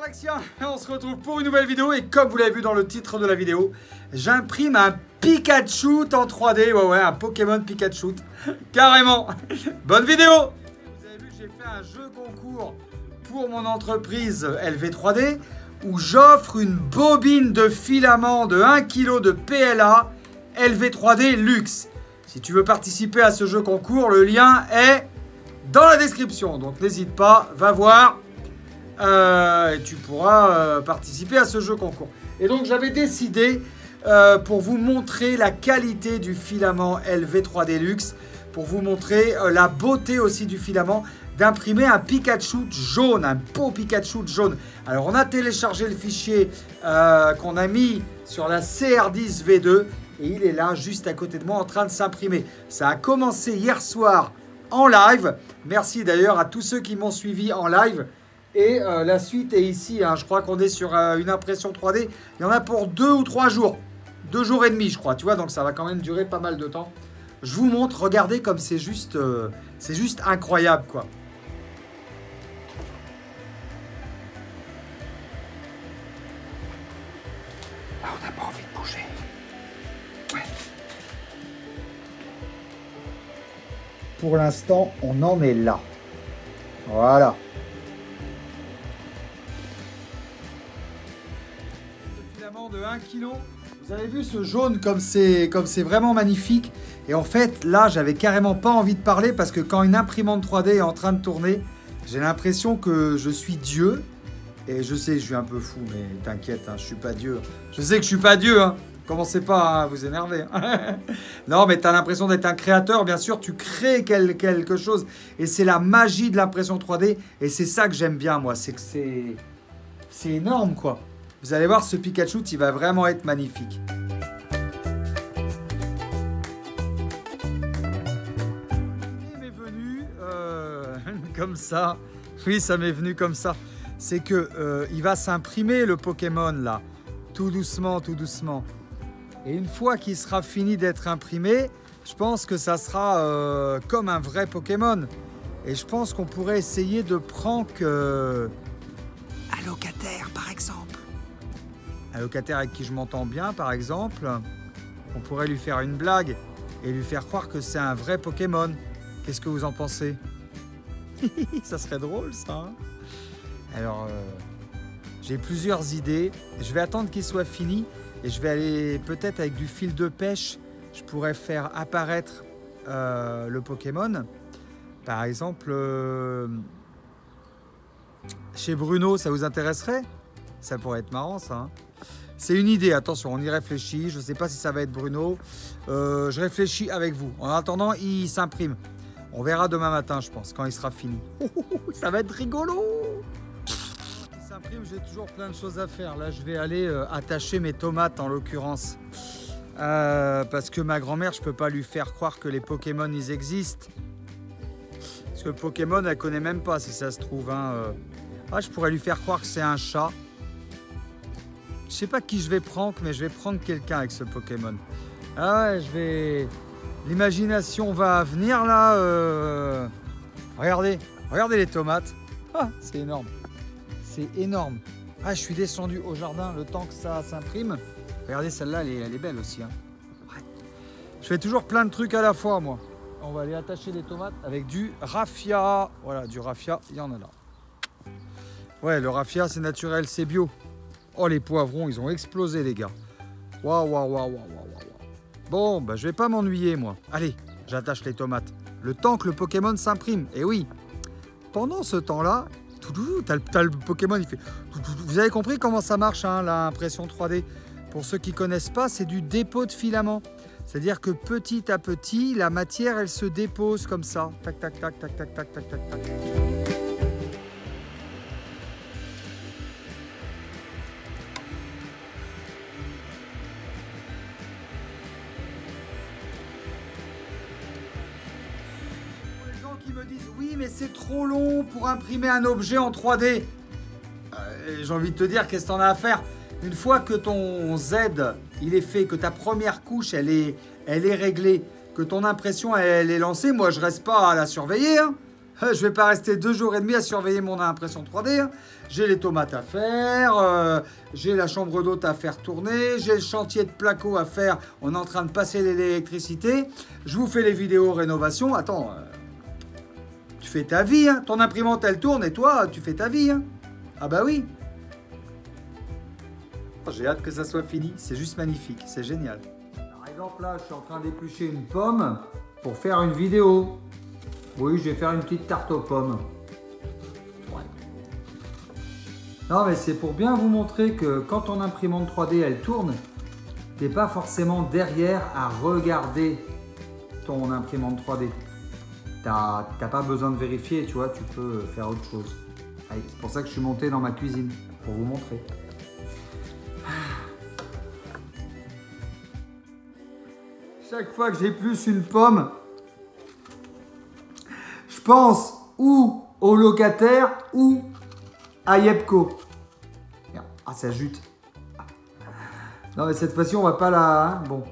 Galaxiens, on se retrouve pour une nouvelle vidéo et comme vous l'avez vu dans le titre de la vidéo, j'imprime un Pikachu en 3D, ouais, un Pokémon Pikachu, carrément. Bonne vidéo. Vous avez vu que j'ai fait un jeu concours pour mon entreprise LV3D où j'offre une bobine de filament de 1 kg de PLA LV3D Luxe. Si tu veux participer à ce jeu concours, le lien est dans la description, donc n'hésite pas, va voir. Et tu pourras participer à ce jeu concours. Et donc j'avais décidé pour vous montrer la qualité du filament LV3D Luxe, pour vous montrer la beauté aussi du filament, d'imprimer un Pikachu jaune, un beau Pikachu jaune. Alors on a téléchargé le fichier qu'on a mis sur la CR10 V2 et il est là juste à côté de moi en train de s'imprimer. Ça a commencé hier soir en live. Merci d'ailleurs à tous ceux qui m'ont suivi en live. Et la suite est ici, hein. Je crois qu'on est sur une impression 3D. Il y en a pour 2 ou 3 jours. 2 jours et demi, je crois. Tu vois, donc ça va quand même durer pas mal de temps. Je vous montre, regardez comme c'est juste incroyable, quoi. Là, on n'a pas envie de bouger. Ouais. Pour l'instant, on en est là. Voilà. De 1 kg. Vous avez vu ce jaune comme c'est vraiment magnifique. Et en fait, là, j'avais carrément pas envie de parler parce que quand une imprimante 3D est en train de tourner, j'ai l'impression que je suis Dieu. Et je sais, je suis un peu fou, mais t'inquiète, hein, je suis pas Dieu. Je sais que je suis pas Dieu, hein. Commencez pas à vous énerver. Hein. Non, mais tu as l'impression d'être un créateur. Bien sûr, tu crées quelque chose. Et c'est la magie de l'impression 3D. Et c'est ça que j'aime bien, moi. C'est que c'est énorme, quoi. Vous allez voir, ce Pikachu, il va vraiment être magnifique. Il m'est venu comme ça. Oui, ça m'est venu comme ça. C'est que il va s'imprimer le Pokémon là, tout doucement, tout doucement. Et une fois qu'il sera fini d'être imprimé, je pense que ça sera comme un vrai Pokémon. Et je pense qu'on pourrait essayer de prank un locataire, par exemple. Un locataire avec qui je m'entends bien, par exemple, on pourrait lui faire une blague et lui faire croire que c'est un vrai Pokémon. Qu'est-ce que vous en pensez? Ça serait drôle, ça. Hein. Alors, j'ai plusieurs idées. Je vais attendre qu'il soit fini et je vais aller peut-être avec du fil de pêche. Je pourrais faire apparaître le Pokémon. Par exemple, chez Bruno, ça vous intéresserait? Ça pourrait être marrant, ça. Hein. C'est une idée, attention, on y réfléchit. Je ne sais pas si ça va être Bruno. Je réfléchis avec vous. En attendant, il s'imprime. On verra demain matin, je pense, quand il sera fini. Ça va être rigolo. Il s'imprime, j'ai toujours plein de choses à faire. Là, je vais aller attacher mes tomates, en l'occurrence. Parce que ma grand-mère, je ne peux pas lui faire croire que les Pokémon, ils existent. Parce que Pokémon, elle ne connaît même pas, si ça se trouve. Hein. Ah, je pourrais lui faire croire que c'est un chat. Je sais pas qui je vais prendre, mais je vais prendre quelqu'un avec ce Pokémon. Ah ouais, je vais... L'imagination va venir là. Regardez les tomates. Ah, c'est énorme. C'est énorme. Ah, je suis descendu au jardin le temps que ça s'imprime. Regardez, celle-là, elle est belle aussi. Hein. Ouais. Je fais toujours plein de trucs à la fois, moi. On va aller attacher les tomates avec du raffia. Voilà, du raffia, il y en a là. Ouais, le raffia, c'est naturel, c'est bio. Oh, les poivrons, ils ont explosé, les gars. Waouh, waouh, waouh, waouh, waouh. Bon, bah, je vais pas m'ennuyer, moi. Allez, j'attache les tomates. Le temps que le Pokémon s'imprime. Et oui, pendant ce temps-là, t'as le Pokémon, il fait... Vous avez compris comment ça marche, hein, l'impression 3D? Pour ceux qui connaissent pas, c'est du dépôt de filament. C'est-à-dire que petit à petit, la matière, elle se dépose comme ça. Tac, tac, tac, tac, tac, tac, tac, tac, tac. Qui me disent oui mais c'est trop long pour imprimer un objet en 3D. J'ai envie de te dire qu'est-ce que t'en as à faire. Une fois que ton Z il est fait, que ta première couche elle est réglée, que ton impression elle est lancée, moi je reste pas à la surveiller. Hein. Je vais pas rester 2 jours et demi à surveiller mon impression 3D. Hein. J'ai les tomates à faire, j'ai la chambre d'hôte à faire tourner, j'ai le chantier de placo à faire. On est en train de passer l'électricité. Je vous fais les vidéos rénovation. Attends, tu fais ta vie. Hein. Ton imprimante, elle tourne et toi, tu fais ta vie. Hein. Ah bah oui. J'ai hâte que ça soit fini. C'est juste magnifique. C'est génial. Par exemple, là, je suis en train d'éplucher une pomme pour faire une vidéo. Oui, je vais faire une petite tarte aux pommes. Ouais. Non, mais c'est pour bien vous montrer que quand ton imprimante 3D, elle tourne, t'es pas forcément derrière à regarder ton imprimante 3D. T'as pas besoin de vérifier, tu vois, tu peux faire autre chose. C'est pour ça que je suis monté dans ma cuisine, pour vous montrer. Chaque fois que j'épluche une pomme, je pense ou au locataire ou à Yepco. Ah, ça jute. Non, mais cette fois-ci, on va pas la... Hein, bon.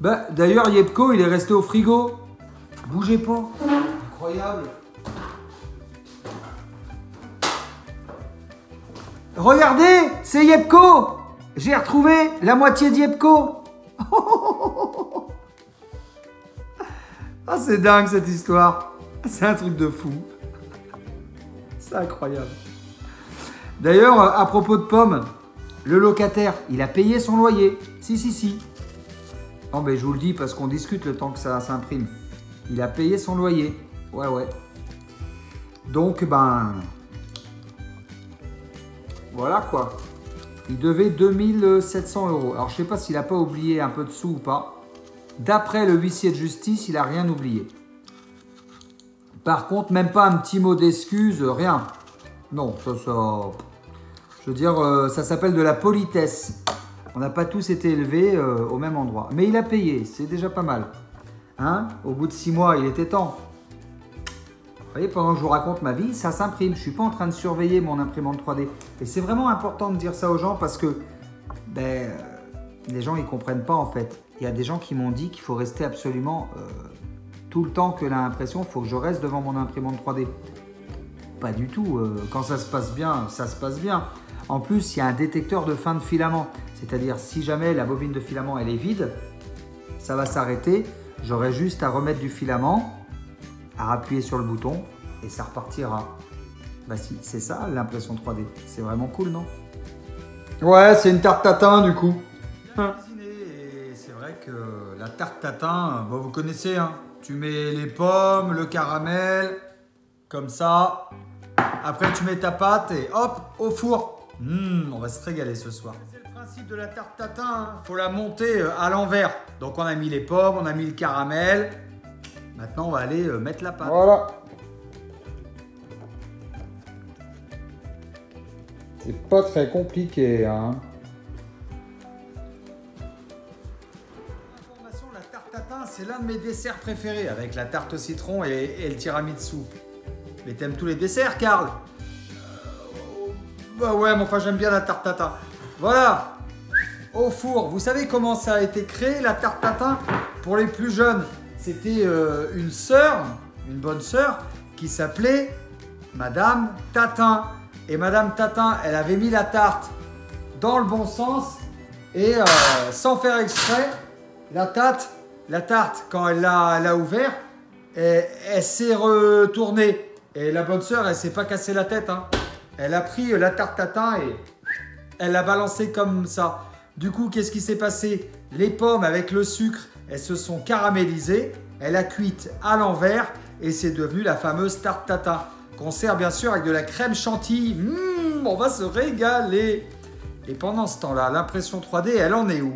Bah, d'ailleurs, Yepco, il est resté au frigo. Bougez pas. Incroyable. Regardez, c'est Yepco. J'ai retrouvé la moitié d'Yepco. Ah, c'est dingue cette histoire. C'est un truc de fou. C'est incroyable. D'ailleurs, à propos de pommes, le locataire, il a payé son loyer. Si. Non, mais je vous le dis parce qu'on discute le temps que ça s'imprime. Il a payé son loyer. Ouais. Donc, ben... Voilà quoi. Il devait 2700 €. Alors, je sais pas s'il n'a pas oublié un peu de sous ou pas. D'après le huissier de justice, il n'a rien oublié. Par contre, même pas un petit mot d'excuse, rien. Non, ça... Je veux dire, ça s'appelle de la politesse. On n'a pas tous été élevés au même endroit. Mais il a payé, c'est déjà pas mal. Hein? Au bout de 6 mois, il était temps. Vous voyez, pendant que je vous raconte ma vie, ça s'imprime. Je ne suis pas en train de surveiller mon imprimante 3D. Et c'est vraiment important de dire ça aux gens parce que les gens, ils ne comprennent pas en fait. Il y a des gens qui m'ont dit qu'il faut rester absolument tout le temps que l'impression, il faut que je reste devant mon imprimante 3D. Pas du tout. Quand ça se passe bien, ça se passe bien. En plus, il y a un détecteur de fin de filament. C'est-à-dire, si jamais la bobine de filament elle est vide, ça va s'arrêter. J'aurai juste à remettre du filament, à appuyer sur le bouton et ça repartira. Bah si, c'est ça l'impression 3D. C'est vraiment cool, non? Ouais, c'est une tarte tatin du coup. C'est vrai que la tarte tatin, bon, vous connaissez, hein. Tu mets les pommes, le caramel, comme ça. Après, tu mets ta pâte et hop, au four. On va se régaler ce soir. C'est le principe de la tarte tatin, hein. Faut la monter à l'envers. Donc on a mis les pommes, on a mis le caramel. Maintenant, on va aller mettre la pâte. Voilà. C'est pas très compliqué, hein. Information, la tarte tatin, c'est l'un de mes desserts préférés, avec la tarte au citron et le tiramisu. Mais t'aimes tous les desserts, Karl? Bah ouais, mais enfin, j'aime bien la tarte tatin. Voilà, au four. Vous savez comment ça a été créé, la tarte tatin? Pour les plus jeunes, c'était une sœur, une bonne sœur, qui s'appelait Madame Tatin. Et Madame Tatin, elle avait mis la tarte dans le bon sens et sans faire exprès, la tarte, quand elle l'a ouvert, elle s'est retournée. Et la bonne sœur, elle s'est pas cassé la tête, hein. Elle a pris la tarte tatin et elle l'a balancée comme ça. Du coup, qu'est-ce qui s'est passé? Les pommes avec le sucre, elles se sont caramélisées. Elle a cuite à l'envers et c'est devenu la fameuse tarte tatin. Qu'on sert bien sûr avec de la crème chantilly. On va se régaler. Et pendant ce temps-là, l'impression 3D, elle en est où?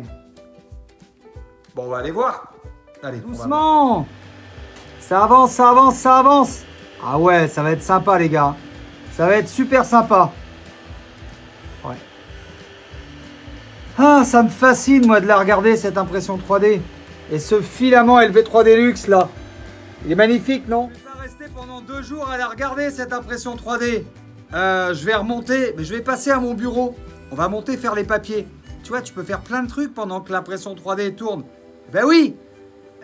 Bon, on va aller voir. Allez, doucement. Ça avance, ça avance, ça avance. Ah ouais, ça va être sympa les gars. Ça va être super sympa. Ouais. Ah, ça me fascine moi de la regarder cette impression 3D. Et ce filament LV3 Deluxe là. Il est magnifique, non? Je vais pas rester pendant 2 jours à la regarder cette impression 3D. Je vais remonter, mais je vais passer à mon bureau. On va monter faire les papiers. Tu vois, tu peux faire plein de trucs pendant que l'impression 3D tourne. Ben oui.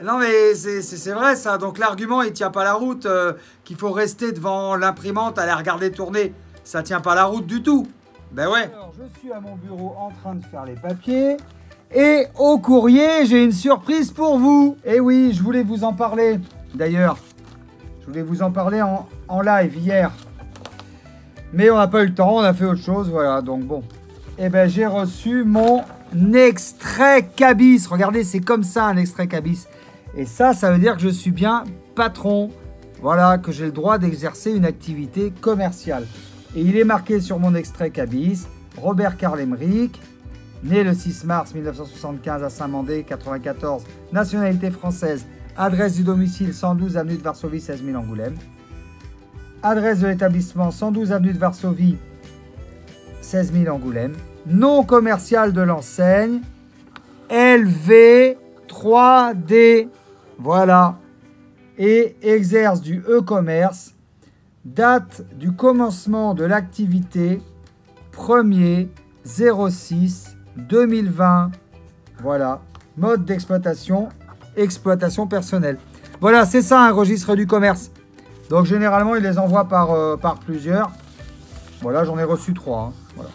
Non, mais c'est vrai ça. Donc l'argument, il tient pas la route. Qu'il faut rester devant l'imprimante à la regarder tourner. Ça tient pas la route du tout. Ben ouais. Alors, je suis à mon bureau en train de faire les papiers. Et au courrier, j'ai une surprise pour vous. Et oui, je voulais vous en parler. D'ailleurs, je voulais vous en parler en live hier. Mais on n'a pas eu le temps, on a fait autre chose. Voilà, donc bon. Eh ben, j'ai reçu mon extrait cabis. Regardez, c'est comme ça un extrait cabis. Et ça veut dire que je suis bien patron. Voilà, que j'ai le droit d'exercer une activité commerciale. Et il est marqué sur mon extrait cabis, Robert Karl Emmerich, né le 6 mars 1975 à Saint-Mandé, 94, nationalité française, adresse du domicile 112 avenue de Varsovie, 16 000 Angoulême. Adresse de l'établissement 112 avenue de Varsovie, 16 000 Angoulême. Nom commercial de l'enseigne, LV3D. Voilà. Et exerce du e-commerce. Date du commencement de l'activité 1er 06 2020. Voilà. Mode d'exploitation, exploitation personnelle. Voilà, c'est ça un registre du commerce. Donc généralement, il les envoie par plusieurs. Voilà, j'en ai reçu 3. Hein. Voilà.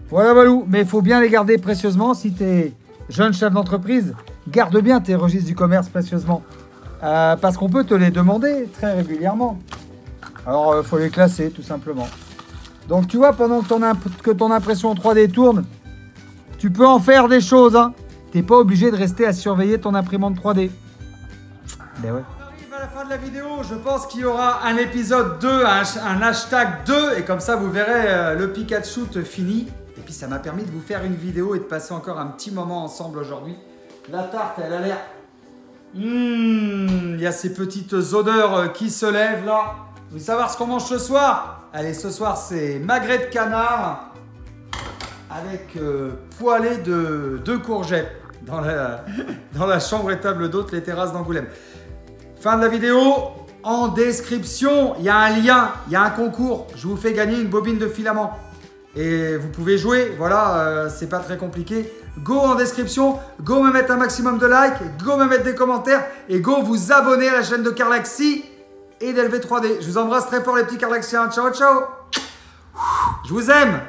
Voilà, Valou. Mais il faut bien les garder précieusement. Si tu es jeune chef d'entreprise, garde bien tes registres du commerce précieusement. Parce qu'on peut te les demander très régulièrement. Alors, il faut les classer, tout simplement. Donc, tu vois, pendant que ton impression 3D tourne, tu peux en faire des choses. Hein. Tu n'es pas obligé de rester à surveiller ton imprimante 3D. Ben ouais. On arrive à la fin de la vidéo. Je pense qu'il y aura un épisode 2, un hashtag 2. Et comme ça, vous verrez le Pikachu fini. Et puis, ça m'a permis de vous faire une vidéo et de passer encore un petit moment ensemble aujourd'hui. La tarte, elle a l'air... Il y a ces petites odeurs qui se lèvent là. Vous voulez savoir ce qu'on mange ce soir? Allez, ce soir c'est magret de canard avec poêlée de courgettes dans la chambre et table d'hôte, les terrasses d'Angoulême. Fin de la vidéo. En description, il y a un lien, il y a un concours. Je vous fais gagner une bobine de filament. Et vous pouvez jouer, voilà, c'est pas très compliqué. Go en description, go me mettre un maximum de likes, go me mettre des commentaires et go vous abonner à la chaîne de Karlaxi et d'LV3D. Je vous embrasse très fort les petits Karlaxiens. Ciao, ciao. Je vous aime.